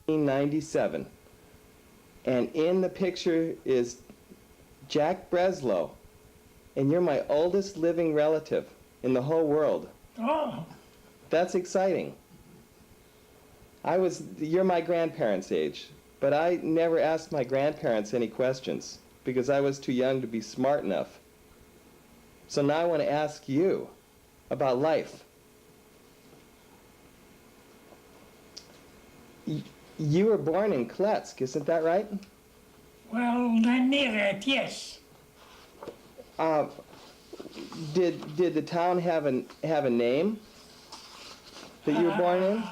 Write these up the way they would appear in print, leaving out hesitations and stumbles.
1997. And in the picture is Jack Breslow. And you're my oldest living relative in the whole world. Oh, That's exciting. You're my grandparents' age, but I never asked my grandparents any questions because I was too young to be smart enough. So now I want to ask you about life. You were born in Kletsk, isn't that right? well, near it, yes. Did the town have a name that you were born in?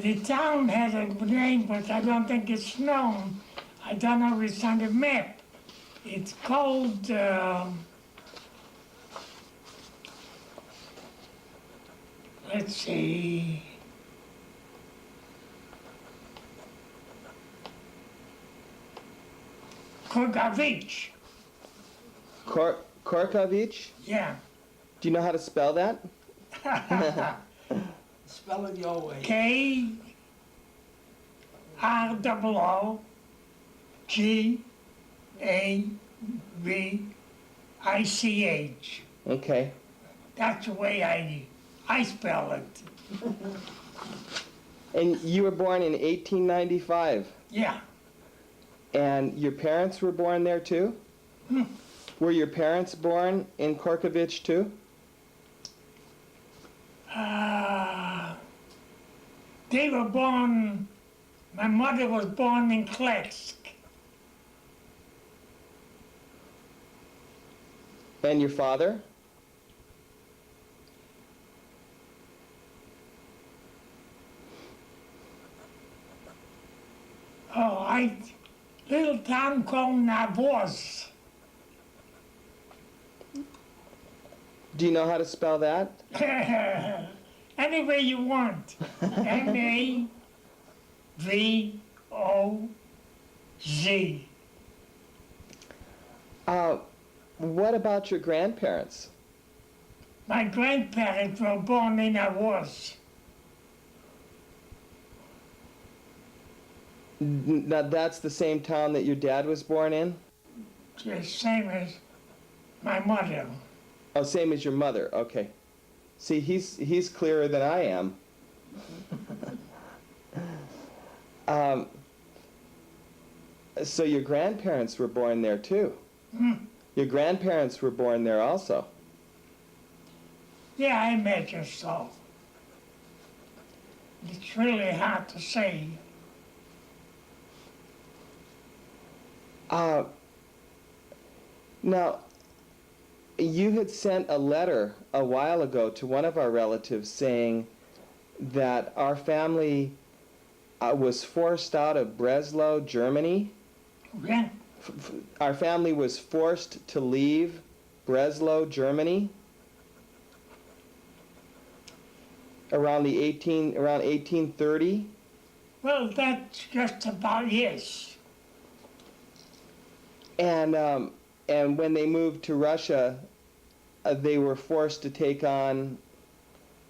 The town has a name, but I don't think it's known. I don't know if it's on the map. It's called, let's see, Kurgavich. Korkovich? Yeah. Do you know how to spell that? Spell it your way. Krrogavich. Okay. That's the way I spell it. And you were born in 1895. Yeah. And your parents were born there too? Were your parents born in Korkovich too? They were born, my mother was born in Kletsk. And your father? Little town called Navoz. Do you know how to spell that? Any way you want. Navoz. What about your grandparents? My grandparents were born in Navoz. Now that's the same town that your dad was born in? The same as my mother. Oh, same as your mother. Okay. See, he's clearer than I am. So your grandparents were born there too. Your grandparents were born there also. Yeah, I imagine so. It's really hard to say. Now, you had sent a letter a while ago to one of our relatives saying that our family was forced out of Breslow, Germany. Yeah. Our family was forced to leave Breslow, Germany around 1830. Well, that's just about yes. And when they moved to Russia, they were forced to take on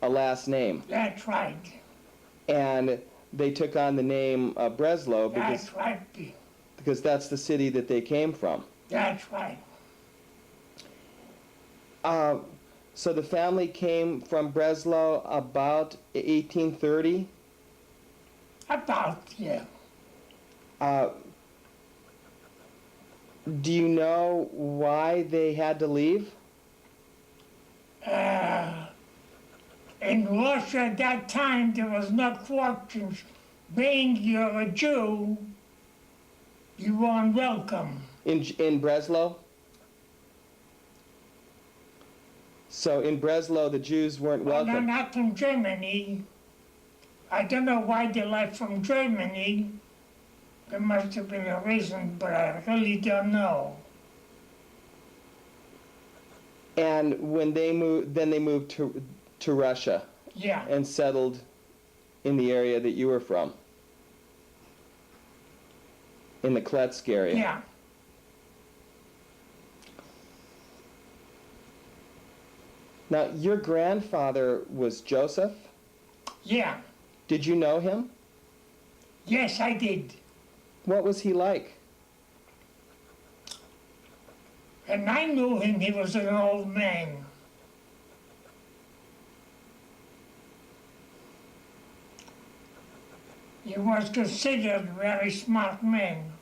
a last name. That's right. And they took on the name Breslow That's right. because that's the city that they came from. That's right. So the family came from Breslow about 1830? About, yeah. Do you know why they had to leave? In Russia at that time, there was no questions. Being you're a Jew, you weren't welcome. In Breslow? So in Breslow, the Jews weren't Well, welcome? no, not from Germany. I don't know why they left from Germany. There must have been a reason, but I really don't know. And when they moved, then they moved to Russia Yeah. and settled in the area that you were from, in the Kletsk area. Yeah. Now, your grandfather was Joseph? Yeah. Did you know him? Yes, I did. What was he like? And I knew him, he was an old man. He was considered a very smart man.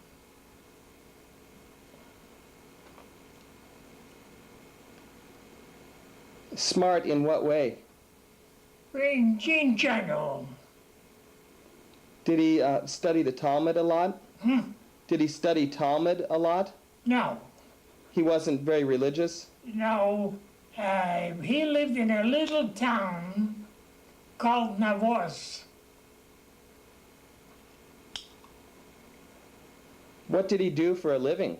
Smart in what way? In general. Did he study the Talmud a lot? Hmm? Did he study Talmud a lot? No, He wasn't very religious? no. He lived in a little town called Navos. What did he do for a living?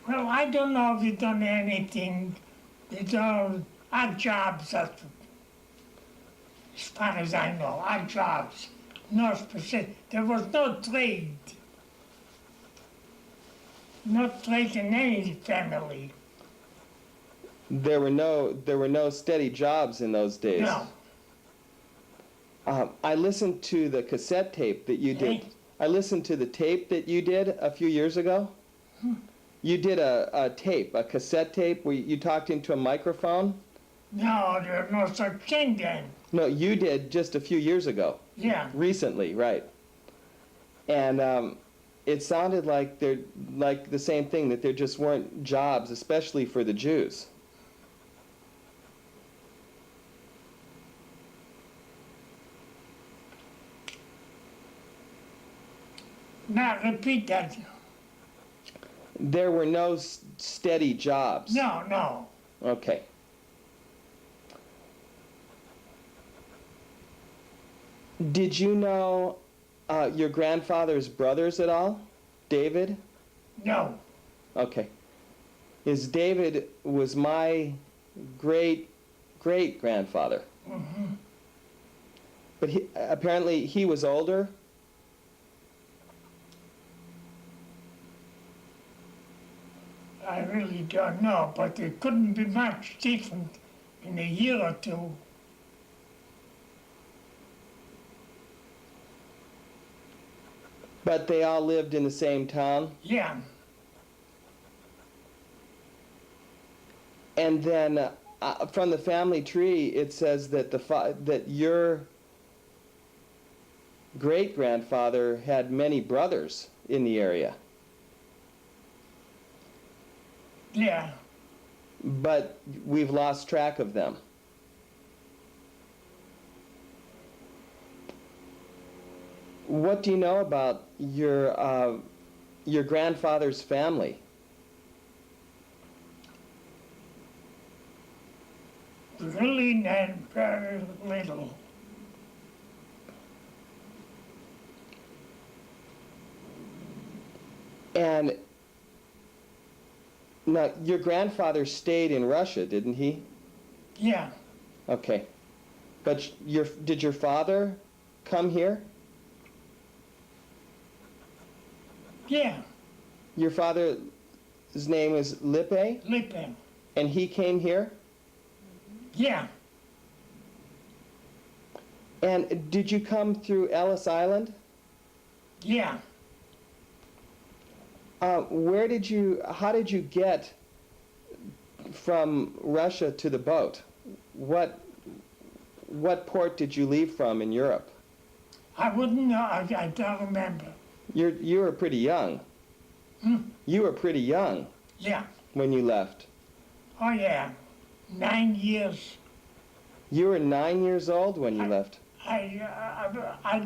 Well, I don't know if he done anything. It's all odd jobs, as far as I know, odd jobs. No specific. There was no trade. No trade in any family. There were no steady jobs in those days. No. I listened to the cassette tape that you did. Hey. I listened to the tape that you did a few years ago. You did a tape, a cassette tape, where you talked into a microphone. No, there's no such thing then. No, you did just a few years ago. Yeah. Recently, right. And it sounded like they're like the same thing, that there just weren't jobs, especially for the Jews. Now repeat that. There were no steady jobs. No, no. Okay. Did you know your grandfather's brothers at all? David? No. Okay. David was my great-great-grandfather. Mm-hmm. But apparently he was older. I really don't know, but it couldn't be much different in a year or two. But they all lived in the same town. Yeah. And then from the family tree, it says that that your great-grandfather had many brothers in the area. Yeah. But we've lost track of them. What do you know about your grandfather's family? Really not very little. And now, your grandfather stayed in Russia, didn't he? Yeah. Okay. But did your father come here? Yeah. Your father's name is Lippe, Lippe. and he came here? Yeah. And did you come through Ellis Island? Yeah. How did you get from Russia to the boat? What port did you leave from in Europe? I wouldn't know. I don't remember. You were pretty young. Hmm? You were pretty young Yeah. when you left. Oh, yeah. 9 years. You were 9 years old when you left. I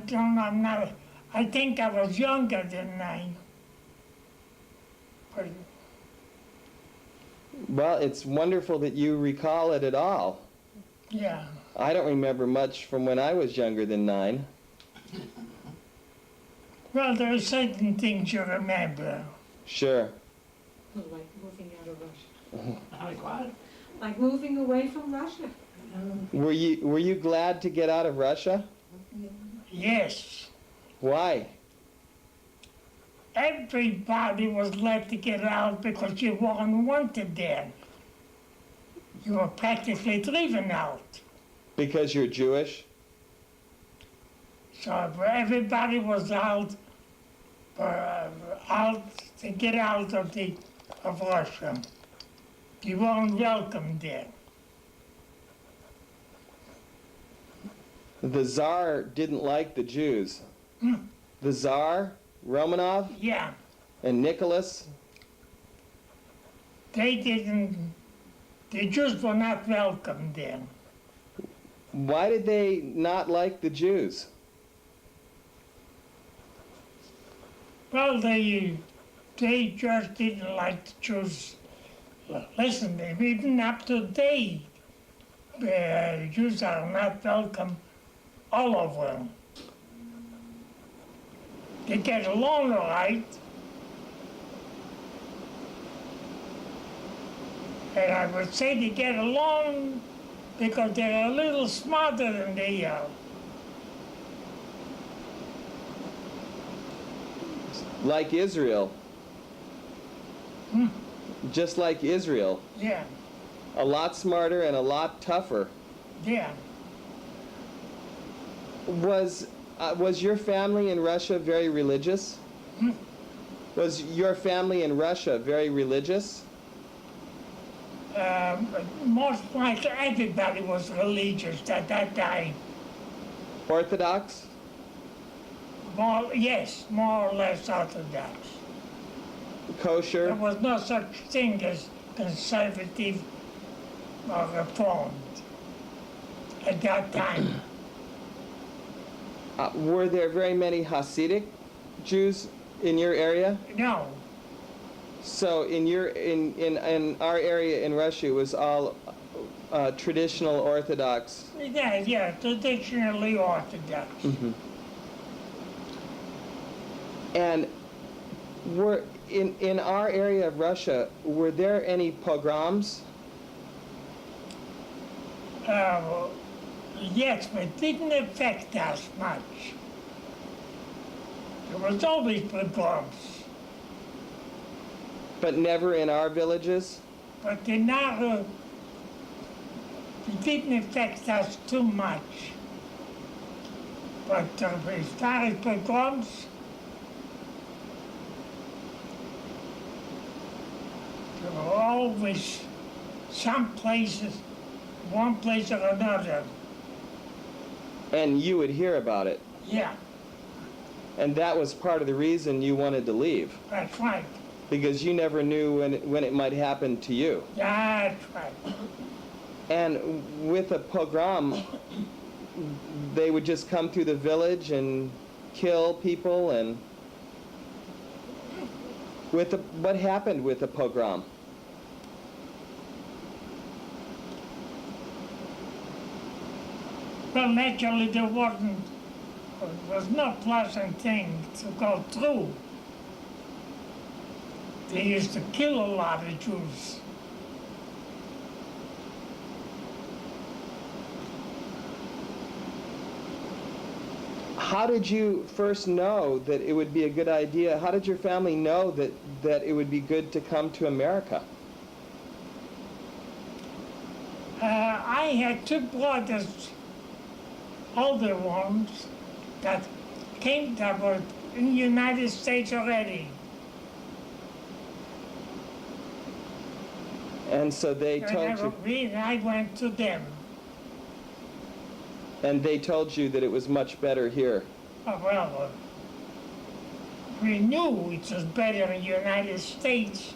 don't know. I'm not. I think I was younger than 9. But Well, it's wonderful that you recall it at all. yeah. I don't remember much from when I was younger than 9. Well, there are certain things you remember. Sure. Like moving out of Russia. Like what? Like moving away from Russia. Were you glad to get out of Russia? Yes. Why? everybody was let to get out because you weren't wanted there. You were practically driven out. Because you're Jewish? So everybody was out to get out of Russia. You weren't welcome there. The Tsar didn't like the Jews. Hmm. The Tsar, Romanov, Yeah, and Nicholas, they didn't. The Jews were not welcome there. why did they not like the Jews? Well, they just didn't like the Jews. Listen, even up to date, Jews are not welcome all over. They get along all right. And I would say they get along because they're a little smarter than they are. Like Israel. Hmm. Just like Israel. Yeah, A lot smarter and a lot tougher. yeah. Was your family in Russia very religious? Hmm. Was your family in Russia very religious? Most likely everybody was religious at that time. Orthodox? Yes, more or less Orthodox. Kosher? There was no such thing as conservative or reformed at that time. Were there very many Hasidic Jews in your area? No, So in our area in Russia, it was all traditional Orthodox. yeah, traditionally Orthodox. And were in our area of Russia, were there any pogroms? Yes, but it didn't affect us much. There was always pogroms, But never in our villages? but it didn't affect us too much. But as far as pogroms, there were always some places, one place or another. And you would hear about it. Yeah, And that was part of the reason you wanted to leave. that's right. Because you never knew when it might happen to you. That's right. And with a pogrom, they would just come through the village and kill people. And what happened with the pogrom? Well, naturally, there was no pleasant thing to go through. They used to kill a lot of Jews. How did you first know that it would be a good idea? How did your family know that it would be good to come to America? I had two brothers, older ones, that were in the United States already. And so they told you, And I went to them. and they told you that it was much better here. Oh, well, we knew it was better in the United States.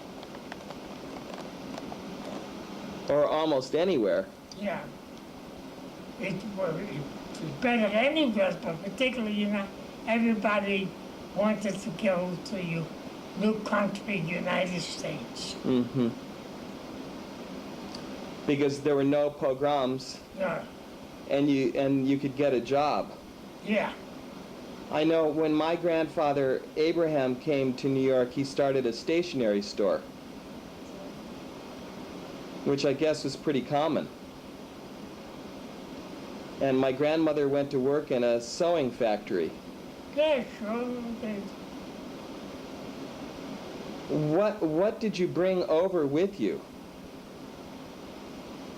Or almost anywhere. Yeah. It was better anywhere, but particularly, everybody wanted to go to your new country, United States. Mm-hmm. Because there were no pogroms, Yeah. and you could get a job. Yeah. I know when my grandfather Abraham came to New York, he started a stationery store, which I guess was pretty common. And my grandmother went to work in a sewing factory. Yeah, sure. What did you bring over with you?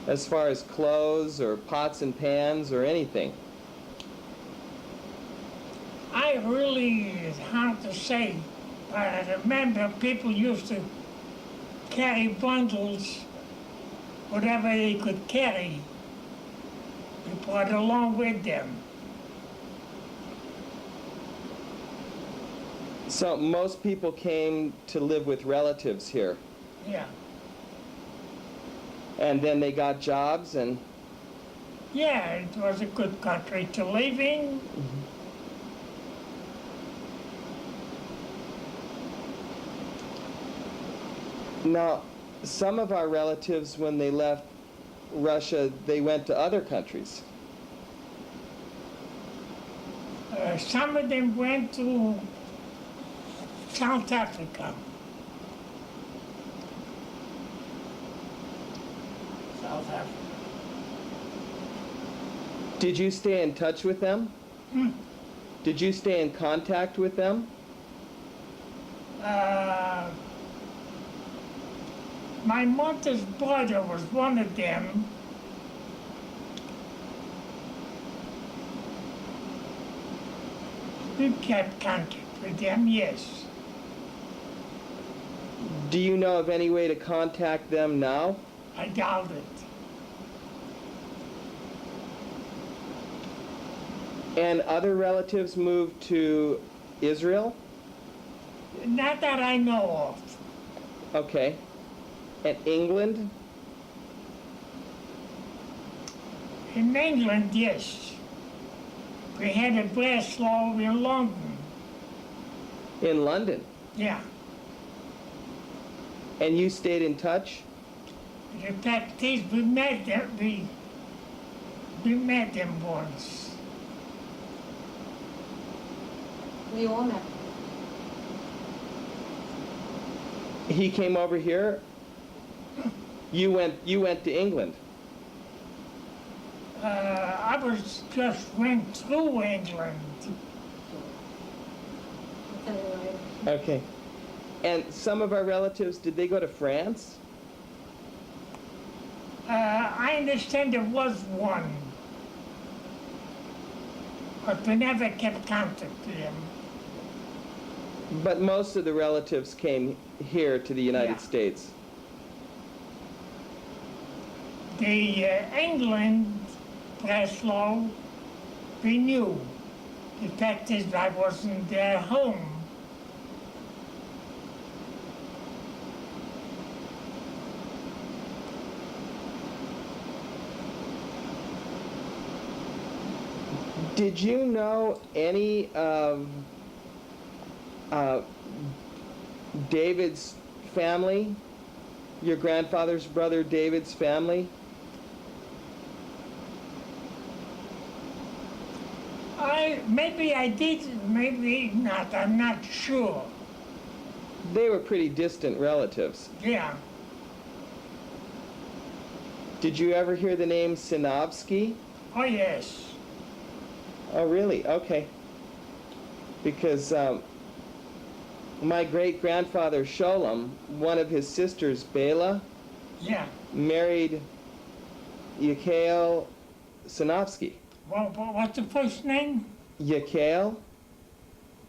As far as clothes or pots and pans or anything? I really, it's hard to say, but I remember people used to carry bundles, whatever they could carry. They brought along with them. So most people came to live with relatives here, Yeah. and then they got jobs and... Yeah, it was a good country to live in. Now, some of our relatives, when they left Russia, they went to other countries. Some of them went to South Africa. South Africa. Did you stay in touch with them? Hmm. Did you stay in contact with them? My mother's brother was one of them. We kept contact with them, yes. Do you know of any way to contact them now? I doubt it. And other relatives moved to Israel? Not that I know of. Okay. And England? In England, yes. We had a Breslow in London. In London? Yeah. And you stayed in touch? In fact, we met them. We met them once. We all met. He came over here? You went to England? I was just went through England. I'll tell you later. Okay. And some of our relatives, did they go to France? I understand there was one, but we never kept contact with them. But most of the relatives came here to the United Yeah. States. The England Breslow, we knew. The fact is, I wasn't their home. Did you know any of David's family? Your grandfather's brother David's family? Maybe I did, maybe not, I'm not sure. They were pretty distant relatives. Yeah, Did you ever hear the name Sinofsky? oh yes. Oh, really? Okay. Because my great-grandfather Sholem, one of his sisters, Bela, Yeah. married Yekael Sinofsky. What's the first name? Yekael,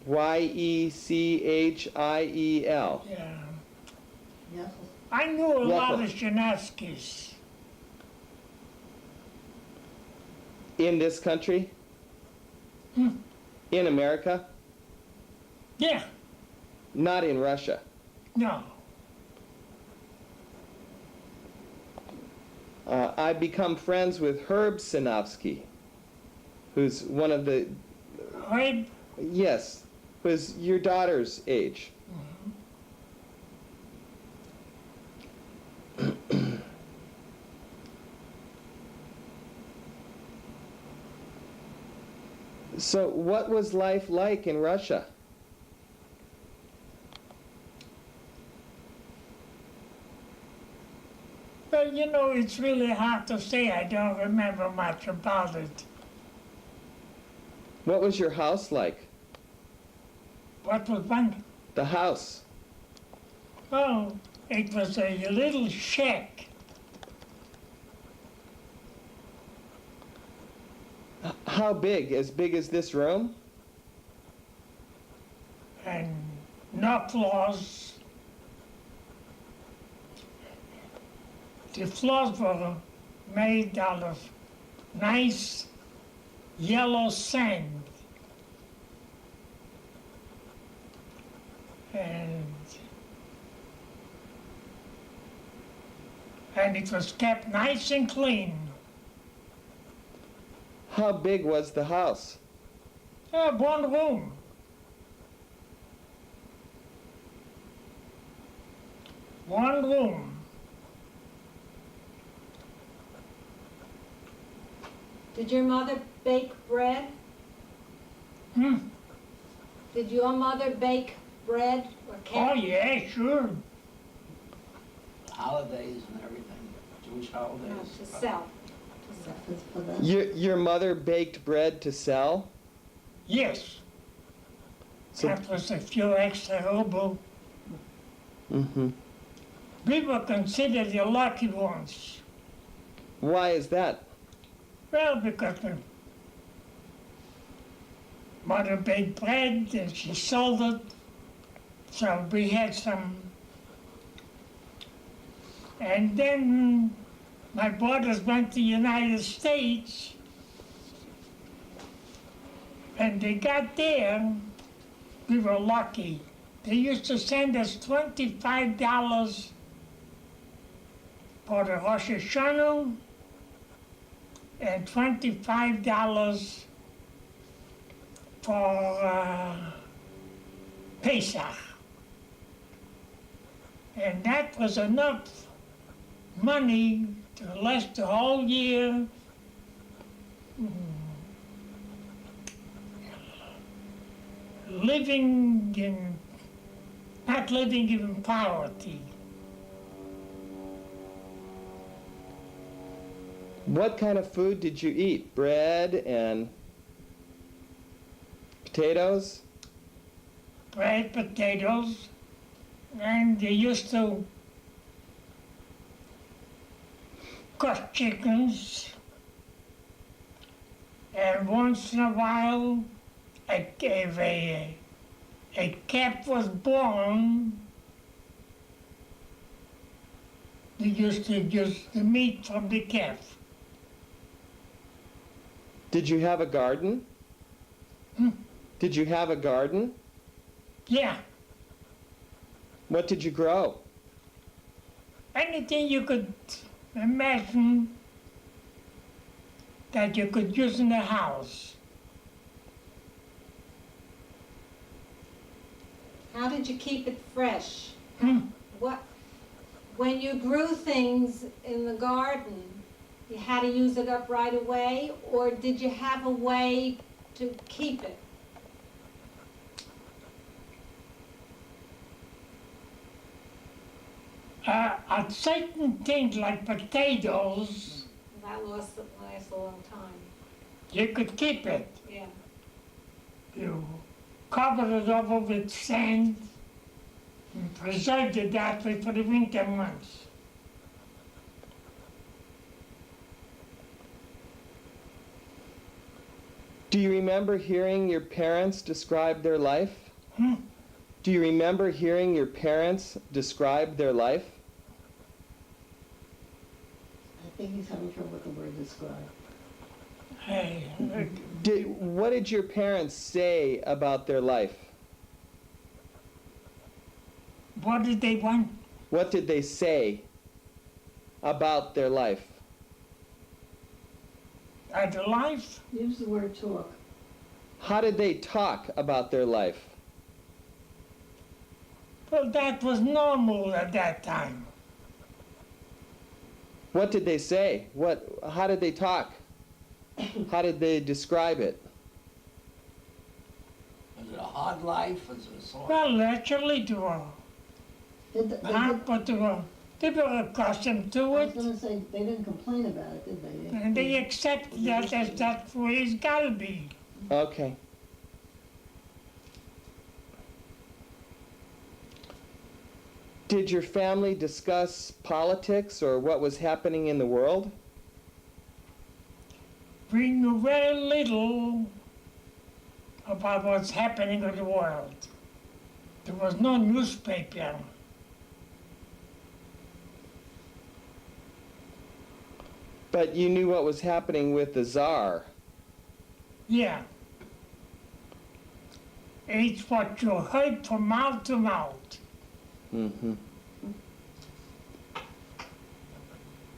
Yechhiel. Yeah. Yes. I knew a lot Yeffel. of Janowskis. In this country? Hmm. In America? Yeah, Not in Russia. no. I've become friends with Herb Sinofsky, who's one of the... Herb, Yes, who's your daughter's age. So what was life like in Russia? well, you know, it's really hard to say. I don't remember much about it. What was your house like? What was one? The house? Oh, it was a little shack. How big? As big as this room? And no floors. The floors were made out of nice yellow sand. And it was kept nice and clean. How big was the house? One room. One room. Did your mother bake bread? Hmm. Did your mother bake bread or Oh, cake? yeah, sure. Holidays and everything, Jewish holidays. No, to sell. To sell. For them. Your mother baked bread to sell? Yes. So, That was a few extra ruble. mm-hmm. We were considered the lucky ones. Why is that? Well, because my mother baked bread and she sold it. So we had some. And then my brothers went to the United States. And they got there, we were lucky. They used to send us $25 for the Rosh Hashanah and $25 for Pesach. And that was enough money to last the whole year. Not living in poverty. What kind of food did you eat? Bread and potatoes? Bread, potatoes, and they used to cook chickens. And once in a while, a calf was born. They used to use the meat from the calf. Did you have a garden? Hmm. Did you have a garden? Yeah, What did you grow? anything you could imagine that you could use in the house. How did you keep it fresh? Hmm. When you grew things in the garden, you had to use it up right away, or did you have a way to keep it? A certain things like potatoes, That lasts a long time. you could keep it. Yeah. You covered it over with sand and preserved it that way for the winter months. Do you remember hearing your parents describe their life? Hmm. Do you remember hearing your parents describe their life? I think he's having trouble with the word describe. Hey, What did your parents say about their life? what did they want? What did they say about their life? The life? Use the word talk. How did they talk about their life? Well, that was normal at that time. What did they say? How did they talk? How did they describe it? Was it a hard life? Was it a soft? Well, actually, they were Did but they were accustomed to I was it, gonna say, they didn't complain about it, did they? and they accepted that as that's the way it's gotta be. Okay. Did your family discuss politics or what was happening in the world? We knew very little about what's happening in the world. There was no newspaper. But you knew what was happening with the Tsar. Yeah. It's what you heard from mouth to mouth. Mm-hmm.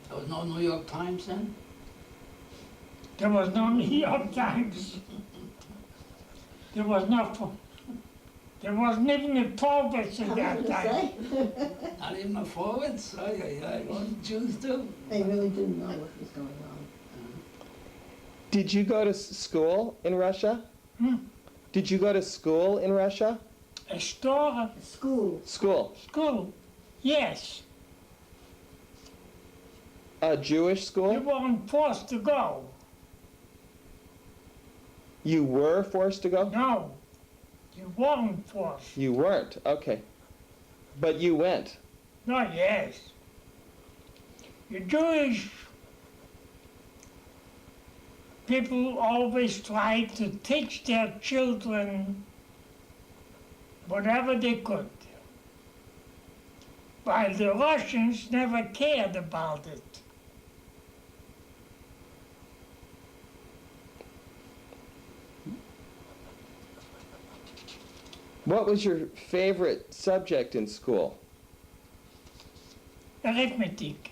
There was no New York Times then? There was no New York Times. There was no. There wasn't even a forwards I at was that gonna time. say. Not even the forwards? Oh, yeah, yeah, wasn't Jews too? They really didn't know what was going on. Did you go to school in Russia? Hmm? Did you go to school in Russia? A store, School, School. school, yes. A Jewish You school? weren't forced to go. You were forced to go? No, you weren't forced. You weren't. Okay. But you went. No, yes. The Jewish people always try to teach their children whatever they could, while the Russians never cared about it. What was your favorite subject in school? Arithmetic.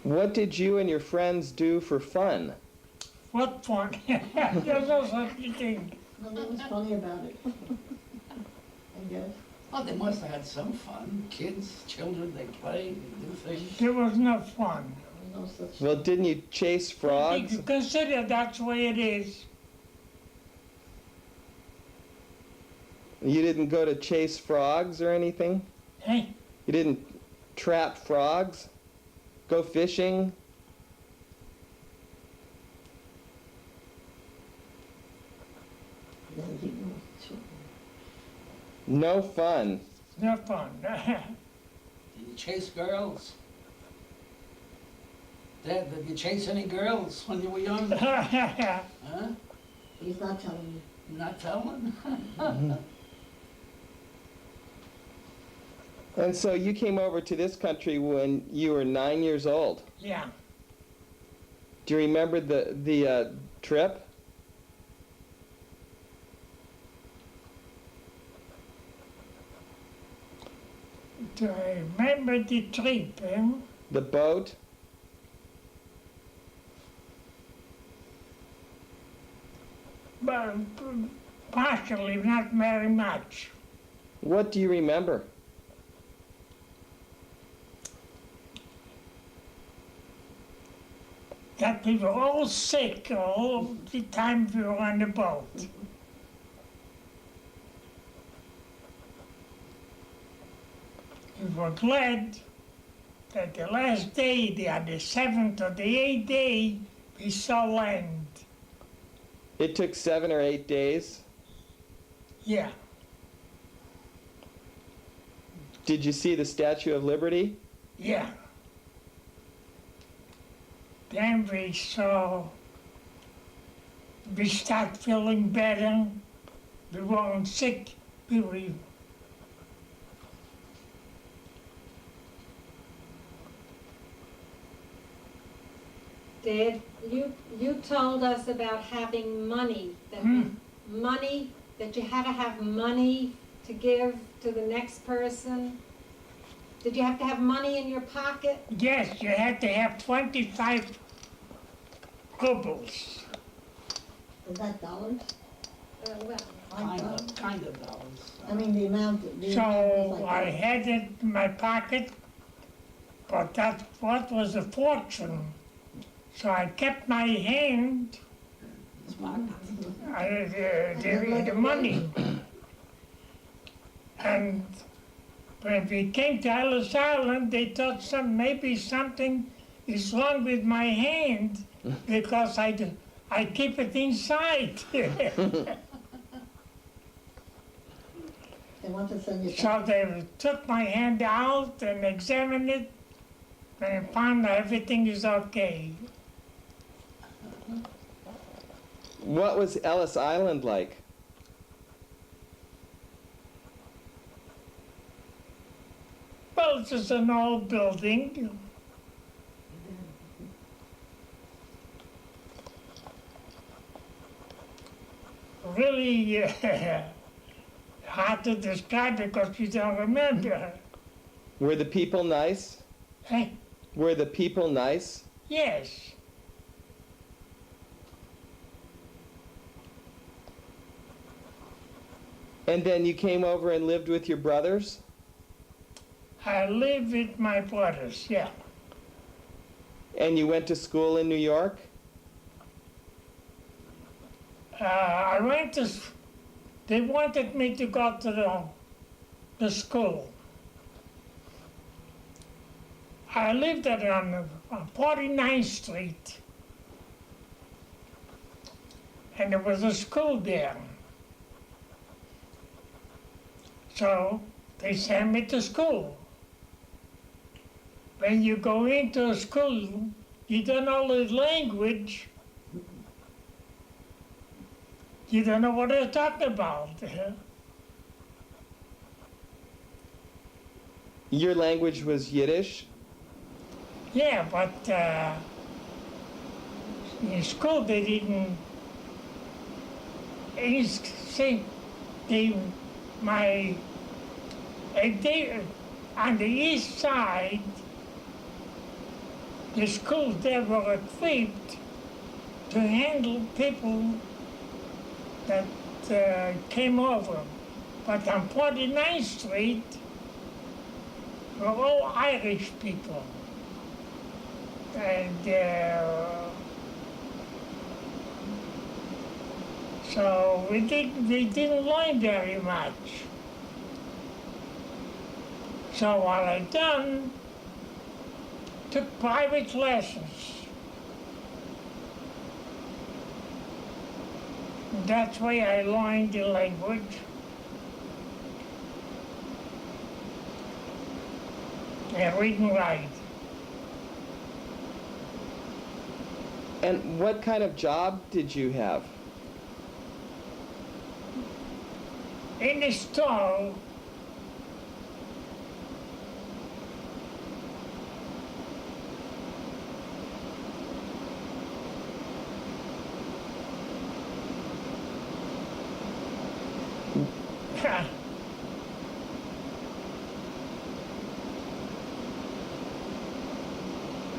What did you and your friends do for fun? What fun. There's no such thing. nothing was funny about it. I guess. Oh, they must have had some fun. Kids, children, they play, they do things. There was no fun. There was no such. Well, didn't you chase frogs? You consider that's the way it is. You didn't go to chase frogs or anything? Hey, You didn't trap frogs? Go fishing? No, he was sure. No fun. no fun. Did you chase girls? Dad, did you chase any girls when you were young? Huh? He's not telling you. Not telling? And so you came over to this country when you were 9 years old. Yeah. Do you remember the trip? Do I remember the trip, eh? The boat? But partially, not very much. What do you remember? That we were all sick all the time we were on the boat. We were glad that the last day, on the 7th or the 8th day, we saw land. It took 7 or 8 days. Yeah, Did you see the Statue of Liberty? yeah. Then we start feeling better. We weren't sick. We were. Dad, you told us about having money, that money, that you had to have money to give to the next person. Did you have to have money in your pocket? Yes, you had to have 25 rubles. Is that dollars? Well, Kind of dollars. I mean, the amount. The amount So was like I that. had it in my pocket, but that what was a fortune. So I kept my hand, the money. And when we came to Ellis Island, they thought maybe something is wrong with my hand because I keep it inside. They want to send you So back. they took my hand out and examined it and found that everything is okay. What was Ellis Island like? Well, it's just an old building. Really hard to describe because you don't remember. Were the people nice? Hey, Were the people nice? yes. And then you came over and lived with your brothers? I live with my brothers, yeah. And you went to school in New York? I went to, they wanted me to go to the school. I lived on 49th Street. And there was a school there. So they sent me to school. When you go into a school, you don't know the language. You don't know what they're talking about. Your language was Yiddish? Yeah, but in school they didn't. See, they, on the east side, the schools there were equipped to handle people that came over. But on 49th Street were all Irish people. And so we didn't learn very much. So what I done, took private lessons. That's why I learned the language. And read and write. And what kind of job did you have? In the store,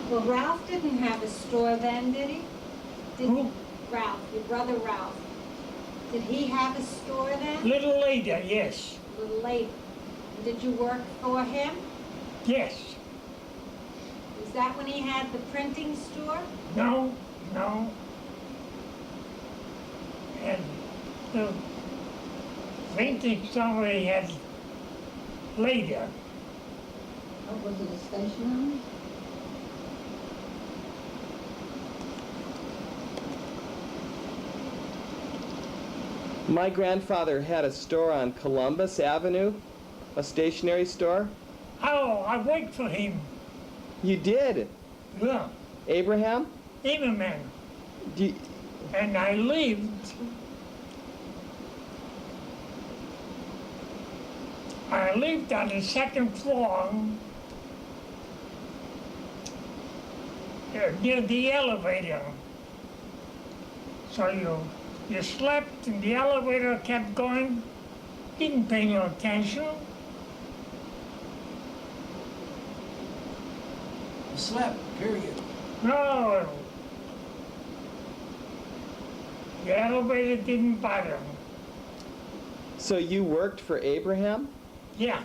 Well, Ralph didn't have a store then, did he? Did Who? Ralph, your brother Ralph. Did he have a store then? Little later, yes. A little later. And did you work for him? Yes. Was that when he had the printing store? No, no. And the printing store he had later. Oh, was it a stationery? My grandfather had a store on Columbus Avenue, a stationery store. Oh, I worked for him. You did? Yeah, Abraham? Zimmerman. Do you- And I lived on the second floor near the elevator. So you slept and the elevator kept going, didn't pay no attention. You slept, period. No. The elevator didn't bother me. So you worked for Abraham? Yeah.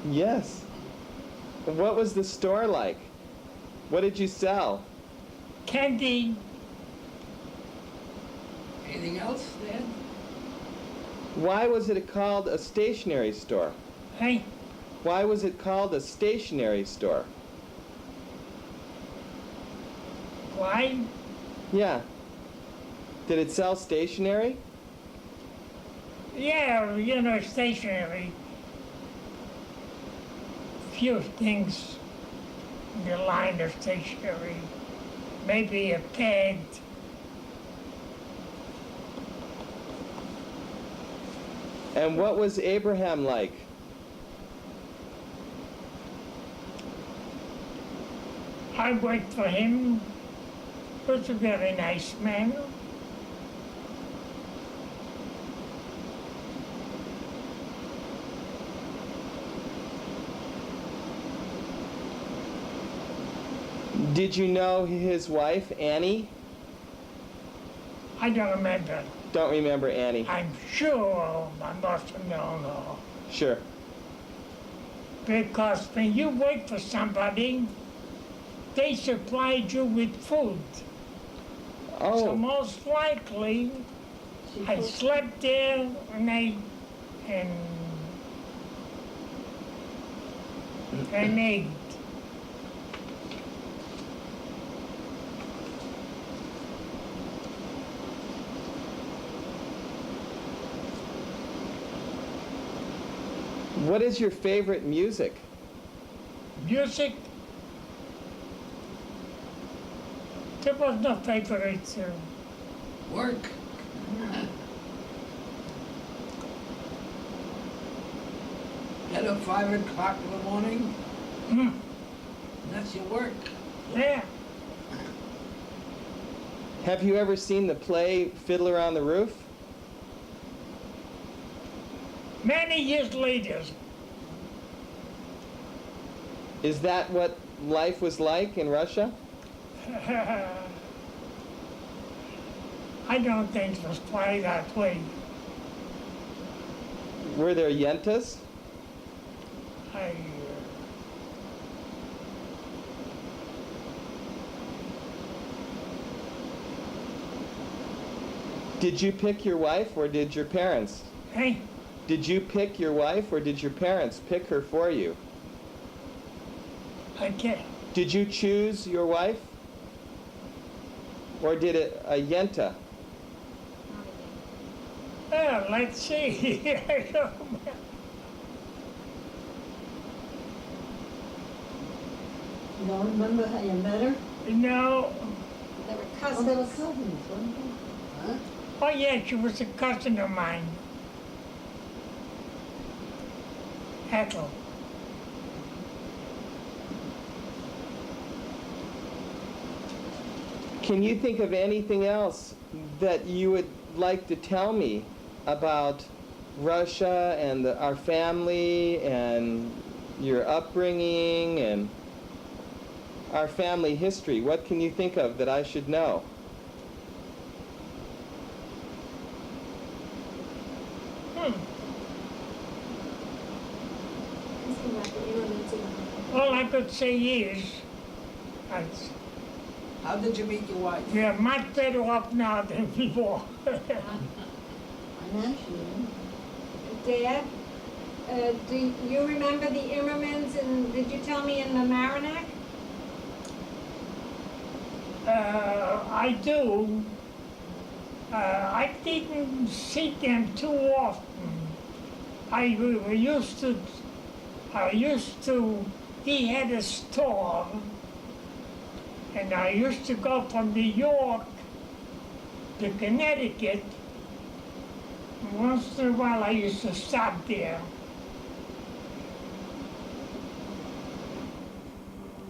Yes. What was the store like? What did you sell? Candy. Anything else, Dad? Why was it called a stationery store? Hey, Why was it called a stationery store? Why? Yeah. Did it sell stationery? Yeah, you know, stationery. Few things in the line of stationery. Maybe a pad. And what was Abraham like? I worked for him. He was a very nice man. Did you know his wife, Annie? I don't remember. Don't remember Annie. I'm sure I must have known her. Sure. Because when you work for somebody, they supplied you with food. So Oh, most likely, She I cooked. slept there and ate. what is your favorite music? Music, there was no favorite. Work. Get up 5 o'clock in the morning, Hmm, that's your work. yeah, Have you ever seen the play Fiddler on the Roof? many years later. Is that what life was like in Russia? I don't think it was quite that way. Were there yentas? I, Did you pick your wife or did your parents? hey, Did you pick your wife or did your parents pick her for you? I can't. Did you choose your wife? Or did it a yenta? Well, let's see. I don't You don't remember how you met her? know. They were Oh, they were cousins. cousins, weren't they? Huh? Oh yeah, she was a cousin of mine. Ethel. Can you think of anything else that you would like to tell me about Russia and our family and your upbringing and our family history? What can you think of that I should know? Hmm. Asking about the Immigrants in the- All I could say is, that's- How did you meet your wife? we are much better off now than before. Financially, Dad, do you remember the Immermans and did you tell me in the Mamaroneck? I do. I didn't see them too often. We used to, he had a store, and I used to go from New York to Connecticut. Once in a while I used to stop there.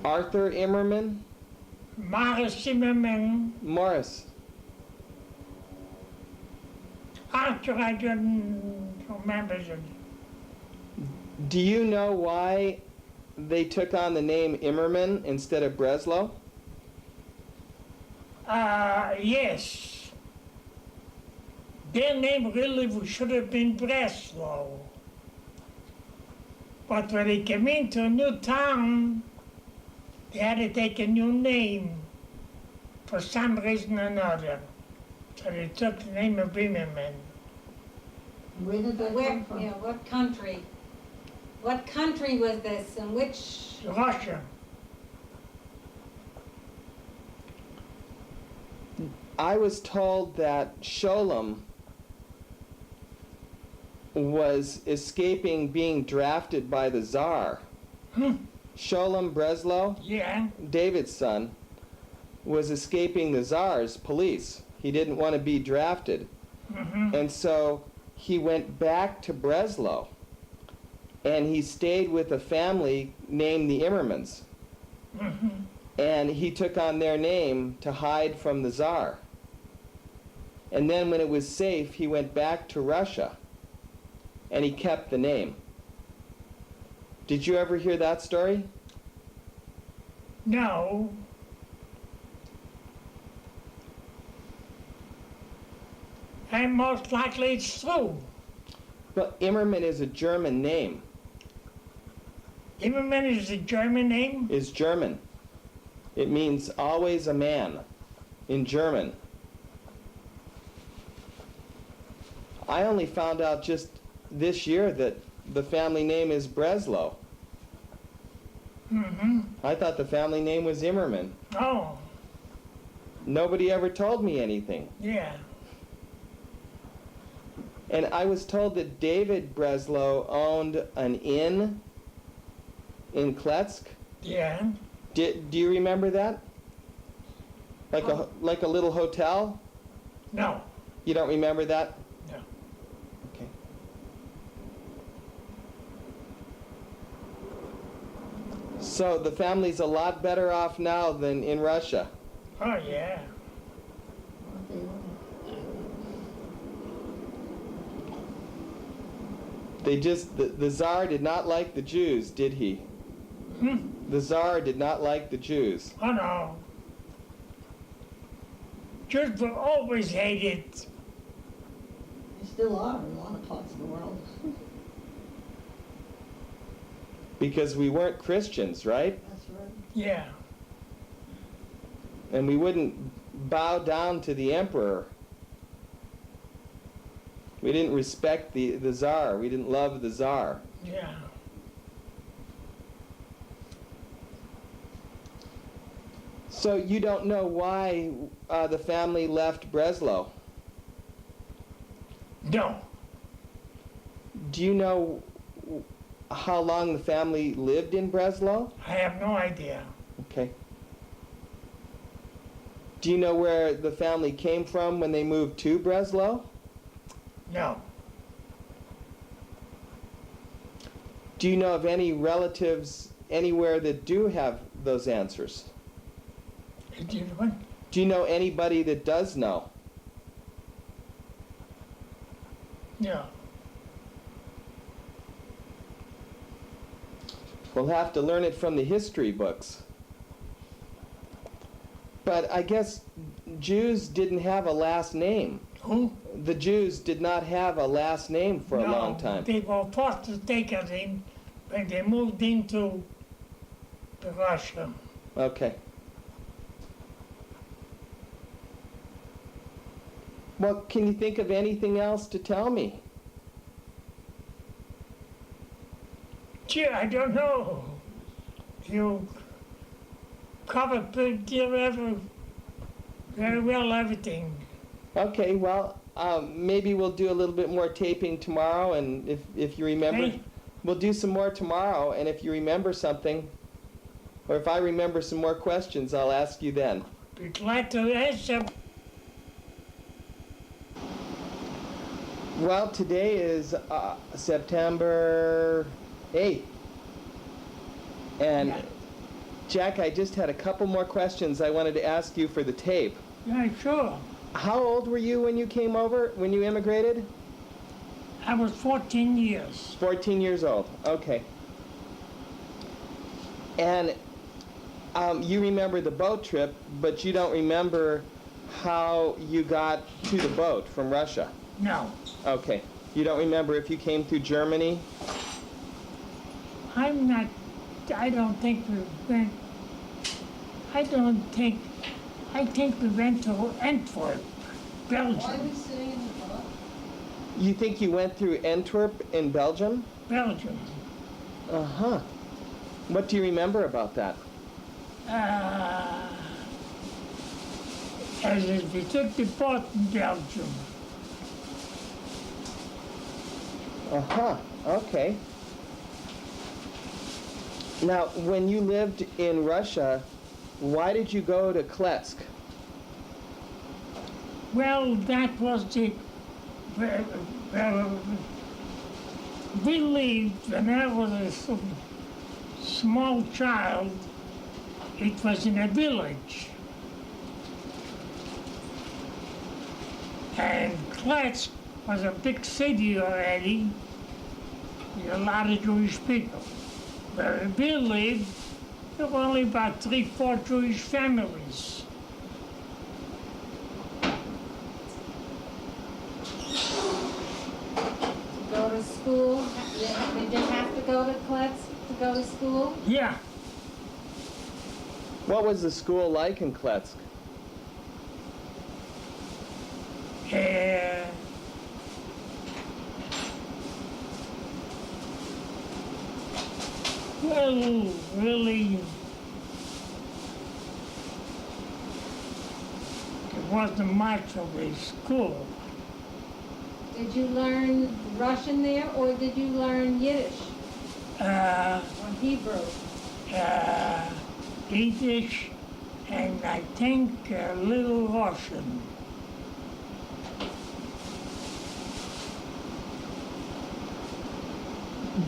Arthur Immerman? Morris Zimmerman, Morris. Arthur, I didn't remember it. Do you know why they took on the name Immerman instead of Breslow? Yes. Their name really should have been Breslow. But when they came into a new town, they had to take a new name for some reason or another. So they took the name of Zimmerman. where did that Where, come from? yeah, what country? What country was this and which? Russia. I was told that Sholem was escaping being drafted by the Tsar. Sholem Breslow, Yeah. David's son, was escaping the Tsar's police. He didn't want to be drafted. And so he went back to Breslow, and he stayed with a family named the Immermans. And he took on their name to hide from the Tsar. And then when it was safe, he went back to Russia, and he kept the name. Did you ever hear that story? No. And most likely it's true. But Immerman is a German name. Zimmerman is a German name? Is German. It means always a man in German. I only found out just this year that the family name is Breslow. I thought the family name was Immerman. Oh, Nobody ever told me anything. yeah. And I was told that David Breslow owned an inn in Kletsk. Yeah. Do you remember that? Like a little hotel? No. You don't remember that? No. Okay. So the family's a lot better off now than in Russia. Oh, yeah. What they want. The Tsar did not like the Jews, did he? The Tsar did not like the Jews. Oh, no. Jews were always hated. They still are in a lot of parts of the world. Because we weren't Christians, right? That's right. Yeah. And we wouldn't bow down to the emperor. We didn't respect the Tsar. We didn't love the Tsar. Yeah. So you don't know why the family left Breslow. No. Do you know how long the family lived in Breslow? I have no idea. Okay. Do you know where the family came from when they moved to Breslow? No. Do you know of any relatives anywhere that do have those answers? Did what? Do you know anybody that does know? No. We'll have to learn it from the history books. But I guess Jews didn't have a last name. Who? The Jews did not have a last name for a long time. They were forced to take it in when they moved into Russia. Okay. Well, can you think of anything else to tell me? Gee, I don't know. You covered very well everything. Okay, well, maybe we'll do a little bit more taping tomorrow, and if you remember, Hey. we'll do some more tomorrow, and if you remember something, or if I remember some more questions, I'll ask you then. Be glad to answer. Well, today is September 8th. And Yeah. Jack, I just had a couple more questions I wanted to ask you for the tape. Yeah, sure. How old were you when you came over, when you immigrated? I was 14 years. 14 years old. Okay. And you remember the boat trip, but you don't remember how you got to the boat from Russia. No. Okay. You don't remember if you came through Germany? I don't think we went, I think we went to Antwerp, Why are Belgium. we sitting in the car? You think you went through Antwerp in Belgium? Belgium. Uh-huh. What do you remember about that? as if we took the port in Belgium. Uh-huh, okay. Now, when you lived in Russia, why did you go to Kletsk? Well, that was the, well, we lived, when I was a small child, it was in a village. And Kletsk was a big city already, with a lot of Jewish people. Where we lived, there were only about 3-4 Jewish families. To go to school, did you have to go to Kletsk to go to school? Yeah, What was the school like in Kletsk? uh, well, really, there wasn't much of a school. Did you learn Russian there, or did you learn Yiddish Uh, or Hebrew? Yiddish, and I think a little Russian.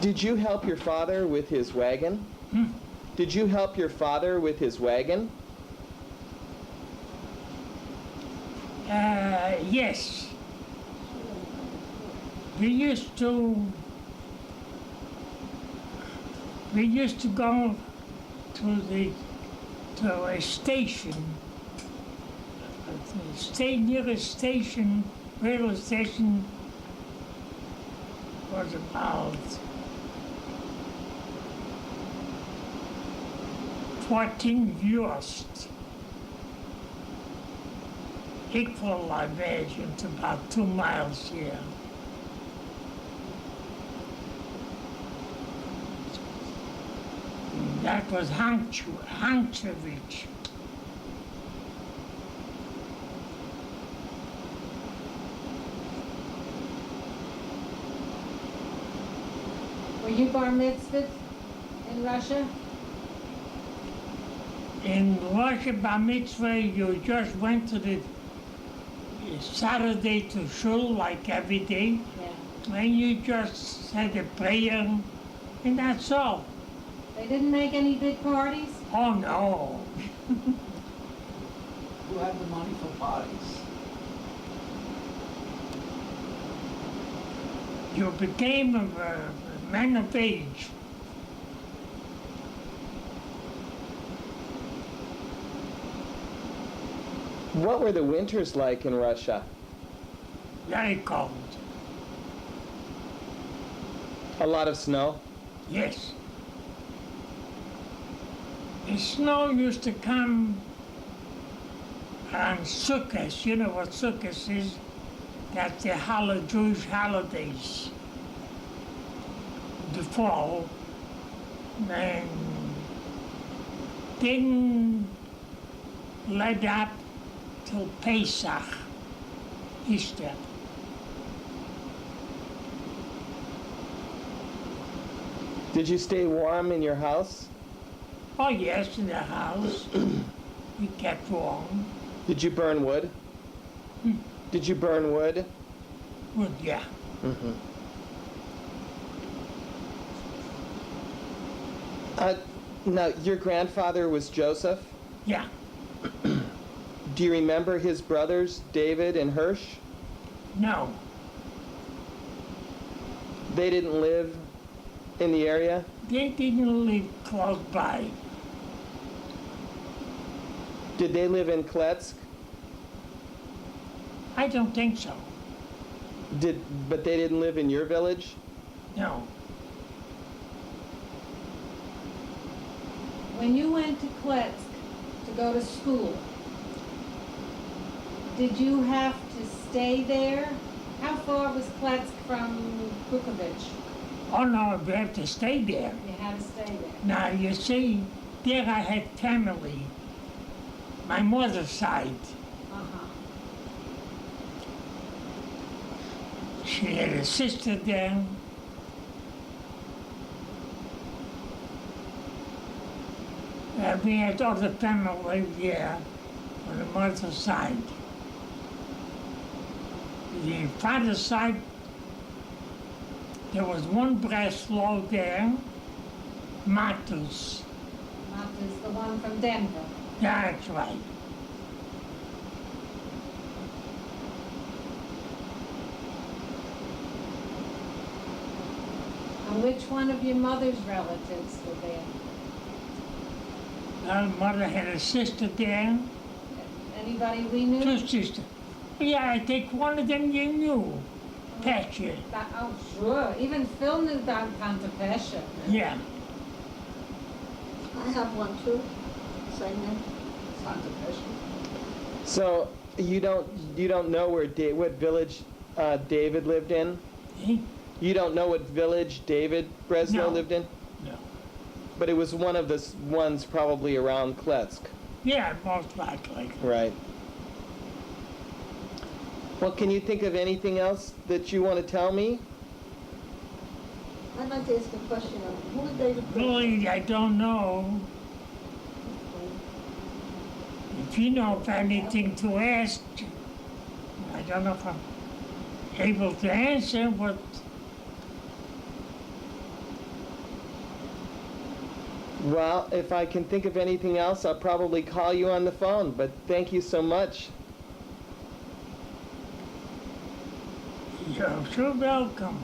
Did you help your father with his wagon? Did you help your father with his wagon? Yes. We used to go to a station, near a station, railway station was about 14 Wurst. Equal, I imagine, to about 2 miles here. That was Hanchevich. Were you bar mitzvahed in Russia? In Russia, bar mitzvah, you just went to the Saturday to shul like every day, Yeah. and you just said a prayer, and that's all. They didn't make any big parties? Oh no, Who had the money for parties? you became a man of age. What were the winters like in Russia? Very cold. A lot of snow? Yes. The snow used to come on Sukkot. You know what Sukkot is? That's the Jewish holidays. The fall. And didn't let up till Pesach, Easter. Did you stay warm in your house? Oh yes, in the house. We kept warm. Did you burn wood? Did you burn wood? Wood, yeah. Mm-hmm. Now, your grandfather was Joseph. Yeah. Do you remember his brothers, David and Hirsch? No. They didn't live in the area? They didn't live close by. Did they live in Kletsk? I don't think so. But they didn't live in your village? No. When you went to Kletsk to go to school, did you have to stay there? How far was Kletsk from Kukovich? Oh no, we have to stay there. You had to stay there. Now you see, there I had family. My mother's side. Uh-huh. She had a sister there. We had other family there on the mother's side. The father's side, there was one Breslow there, Matus. That is the one from Denver. That's right. And which one of your mother's relatives were there? Our mother had a sister there, Anybody we knew? two sisters. Yeah, I think one of them you knew, Patrick. Oh, sure. Even Phil knew about Tante Pesha. Yeah. I have one too, same name. Santa Pesha. So you don't know what village David lived in? He, You don't know what village David Breslow No. lived in? no. But it was one of the ones probably around Kletsk. Yeah, most likely. Right. Well, can you think of anything else that you want to tell me? I'd like to ask a question of who is David Breslow? Really, I don't know. If you know of anything to ask, I don't know if I'm able to answer, but Well, if I can think of anything else, I'll probably call you on the phone, but thank you so much. you're sure welcome.